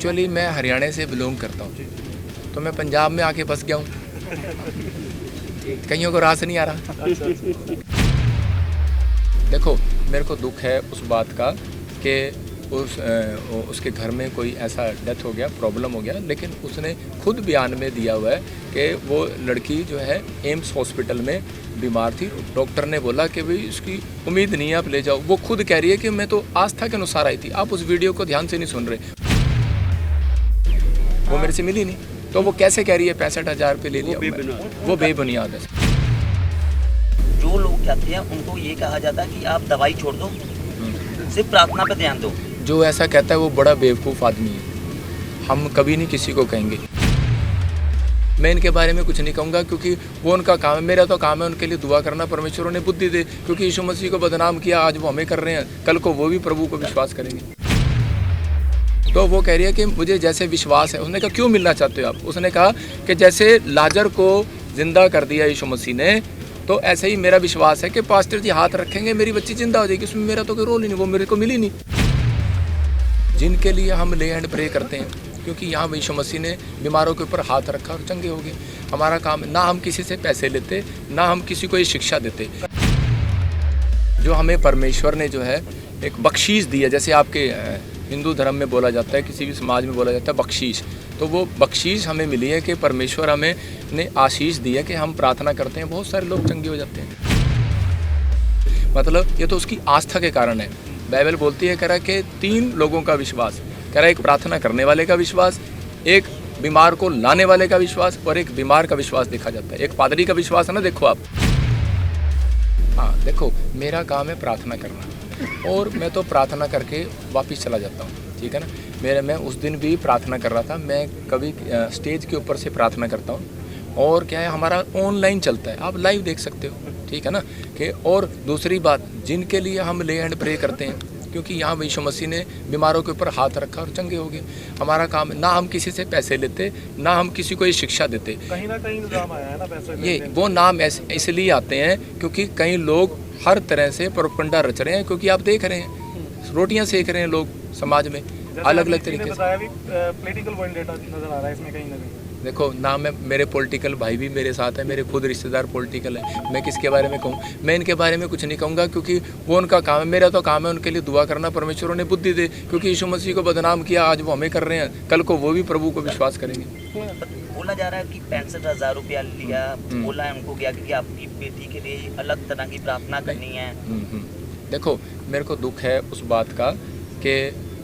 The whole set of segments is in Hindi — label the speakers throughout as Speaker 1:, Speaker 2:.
Speaker 1: एक्चुअली मैं हरियाणा से बिलोंग करता हूँ, तो मैं पंजाब में आके फंस गया हूँ। कईयों को रास नहीं आ रहा। देखो, मेरे को दुख है उस बात का कि उसके घर में कोई ऐसा डेथ हो गया, प्रॉब्लम हो गया, लेकिन उसने खुद बयान में दिया हुआ है कि वो लड़की जो है एम्स हॉस्पिटल में बीमार थी। डॉक्टर ने बोला कि भाई इसकी उम्मीद नहीं है, आप ले जाओ। वो खुद कह रही है कि मैं तो आस्था के अनुसार आई थी। आप उस वीडियो को ध्यान से नहीं सुन रहे। वो मेरे से मिली नहीं, तो वो कैसे कह रही है 65,000 रुपये ले लिया? वो बेबुनियाद है।
Speaker 2: जो लोग कहते हैं उनको ये कहा जाता है कि आप दवाई छोड़ दो, सिर्फ प्रार्थना पे ध्यान दो।
Speaker 1: जो ऐसा कहता है वो बड़ा बेवकूफ़ आदमी है। हम कभी नहीं किसी को कहेंगे। मैं इनके बारे में कुछ नहीं कहूँगा, क्योंकि वो उनका काम है। मेरा तो काम है उनके लिए दुआ करना, परमेश्वर उन्हें बुद्धि दे, क्योंकि यीशु मसीह को बदनाम किया, आज वो हमें कर रहे हैं, कल को वो भी प्रभु को विश्वास करेंगे। तो वो कह रही है कि मुझे जैसे विश्वास है। उसने कहा क्यों मिलना चाहते हो आप? उसने कहा कि जैसे लाजर को जिंदा कर दिया यीशु मसीह ने, तो ऐसे ही मेरा विश्वास है कि पास्टर जी हाथ रखेंगे, मेरी बच्ची जिंदा हो जाएगी। उसमें मेरा तो कोई रोल ही नहीं, वो मेरे को मिली नहीं। जिनके लिए हम ले एंड प्रे करते हैं, क्योंकि यहाँ यीशु मसीह ने बीमारों के ऊपर हाथ रखा और चंगे हो गए। हमारा काम, ना हम किसी से पैसे लेते, ना हम किसी को ये शिक्षा देते। जो हमें परमेश्वर ने जो है एक बख्शीश दी है, जैसे आपके हिंदू धर्म में बोला जाता है, किसी भी समाज में बोला जाता है बख्शीश, तो वो बख्शीश हमें मिली है कि परमेश्वर हमें ने आशीष दी है कि हम प्रार्थना करते हैं, बहुत सारे लोग चंगे हो जाते हैं। मतलब ये तो उसकी आस्था के कारण है। बाइबल बोलती है, कह रहा है कि 3 लोगों का विश्वास, कह रहा है एक प्रार्थना करने वाले का विश्वास, एक बीमार को लाने वाले का विश्वास और एक बीमार का विश्वास देखा जाता है। एक पादरी का विश्वास है ना, देखो आप। हाँ देखो, मेरा काम है प्रार्थना करना, और मैं तो प्रार्थना करके वापस चला जाता हूँ, ठीक है ना। मैं उस दिन भी प्रार्थना कर रहा था। मैं कभी स्टेज के ऊपर से प्रार्थना करता हूँ, और क्या है हमारा ऑनलाइन चलता है, आप लाइव देख सकते हो, ठीक है ना। कि और दूसरी बात, जिनके लिए हम ले एंड प्रे करते हैं, क्योंकि यहाँ यीशु मसीह ने बीमारों के ऊपर हाथ रखा और चंगे हो गए। हमारा काम, ना हम किसी से पैसे लेते, ना हम किसी को ये शिक्षा देते।
Speaker 3: कहीं ना कहीं इल्जाम आया है ना पैसे
Speaker 1: ये वो नाम इसलिए आते हैं क्योंकि कई लोग हर तरह से प्रोपगंडा रच रहे हैं, क्योंकि आप देख रहे हैं रोटियां सेक रहे हैं लोग समाज में अलग अलग तरीके से।
Speaker 3: पॉलिटिकल वेंडेटा नजर आ रहा है इसमें कहीं ना कहीं।
Speaker 1: देखो, ना मैं, मेरे पॉलिटिकल भाई भी मेरे साथ है, मेरे खुद रिश्तेदार पॉलिटिकल है। मैं किसके बारे में कहूँ? मैं इनके बारे में कुछ नहीं कहूँगा, क्योंकि वो उनका काम है। मेरा तो काम है उनके लिए दुआ करना, परमेश्वर उन्हें बुद्धि दे, क्योंकि यीशु मसीह को बदनाम किया, आज वो हमें कर रहे हैं, कल को वो भी प्रभु को विश्वास करेंगे।
Speaker 2: बोला जा रहा है कि 65,000 रुपया लिया, बोला है उनको क्या कि आपकी बेटी के लिए अलग तरह की प्रार्थना करनी है।
Speaker 1: देखो, मेरे को दुख है उस बात का कि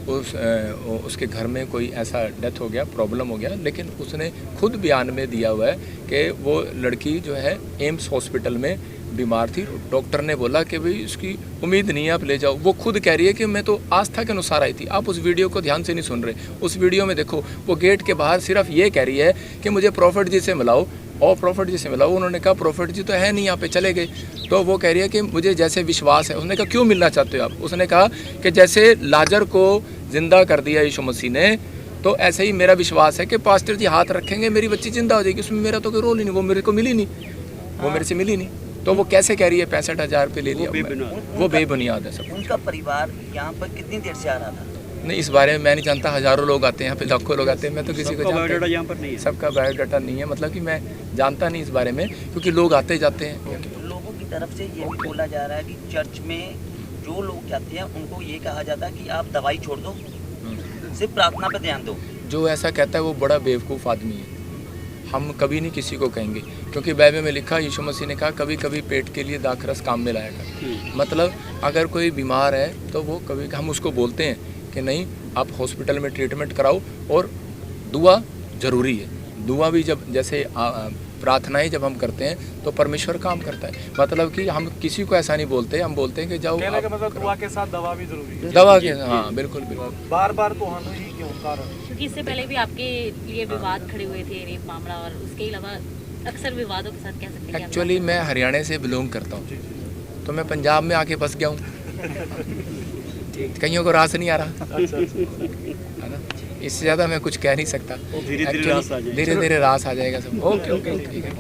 Speaker 1: उसके घर में कोई ऐसा डेथ हो गया, प्रॉब्लम हो गया, लेकिन उसने खुद बयान में दिया हुआ है कि वो लड़की जो है एम्स हॉस्पिटल में बीमार थी। डॉक्टर ने बोला कि भाई इसकी उम्मीद नहीं है, आप ले जाओ। वो खुद कह रही है कि मैं तो आस्था के अनुसार आई थी। आप उस वीडियो को ध्यान से नहीं सुन रहे। उस वीडियो में देखो, वो गेट के बाहर सिर्फ ये कह रही है कि मुझे प्रॉफिट जी से मिलाओ, और प्रॉफिट जी से मिलाओ। उन्होंने कहा प्रॉफिट जी तो है नहीं यहाँ पे, चले गए। तो वो कह रही है कि मुझे जैसे विश्वास है। उसने कहा क्यों मिलना चाहते हो आप? उसने कहा कि जैसे लाजर को जिंदा कर दिया यीशु मसीह ने, तो ऐसे ही मेरा विश्वास है कि पास्टर जी हाथ रखेंगे, मेरी बच्ची जिंदा हो जाएगी। उसमें मेरा तो कोई रोल ही नहीं, वो मेरे को मिली नहीं, वो मेरे से मिली नहीं। तो वो कैसे कह रही है 65,000 रुपये ले लिया? वो बेबुनियाद है सब।
Speaker 2: उनका परिवार यहाँ पर कितनी देर से आ रहा था?
Speaker 1: नहीं, इस बारे में मैं नहीं जानता। हज़ारों लोग आते हैं यहाँ पे, लाखों लोग आते हैं। मैं तो किसी को जानता
Speaker 3: यहाँ पर नहीं है।
Speaker 1: सबका बायोडाटा नहीं है, मतलब कि मैं जानता नहीं इस बारे में, क्योंकि लोग आते जाते हैं।
Speaker 2: लोगों की तरफ से ये भी बोला जा रहा है कि चर्च में जो लोग कहते हैं उनको ये कहा जाता है कि आप दवाई छोड़ दो, सिर्फ प्रार्थना पे ध्यान दो।
Speaker 1: जो ऐसा कहता है वो बड़ा बेवकूफ़ आदमी है। हम कभी नहीं किसी को कहेंगे, क्योंकि बाइबल में लिखा, यीशु मसीह ने कहा कभी कभी पेट के लिए दाखरस काम में लाया कर। मतलब अगर कोई बीमार है तो वो कभी, हम उसको बोलते हैं कि नहीं, आप हॉस्पिटल में ट्रीटमेंट कराओ, और दुआ ज़रूरी है। दुआ भी जब, जैसे प्रार्थनाएं जब हम करते हैं तो परमेश्वर काम करता है। मतलब कि हम किसी को ऐसा नहीं बोलते, हम बोलते हैं कि जाओ।
Speaker 3: कहने का मतलब दुआ के साथ दवा भी जरूरी है।
Speaker 1: दवा के, हाँ बिल्कुल बिल्कुल।
Speaker 3: बार बार तो हानि ही क्यों कारण?
Speaker 4: क्योंकि इससे पहले भी आपके लिए विवाद खड़े हुए थे, रेप मामला, और उसके अलावा अक्सर विवादों के साथ कह सकते हैं।
Speaker 1: एक्चुअली मैं हरियाणा से बिलोंग करता हूँ, तो मैं पंजाब में आके फंस गया हूँ। कईयों को रास नहीं आ रहा, है ना। इससे ज़्यादा मैं कुछ कह नहीं सकता। धीरे धीरे रास आ जाएगा सब। ओके ओके, ठीक है।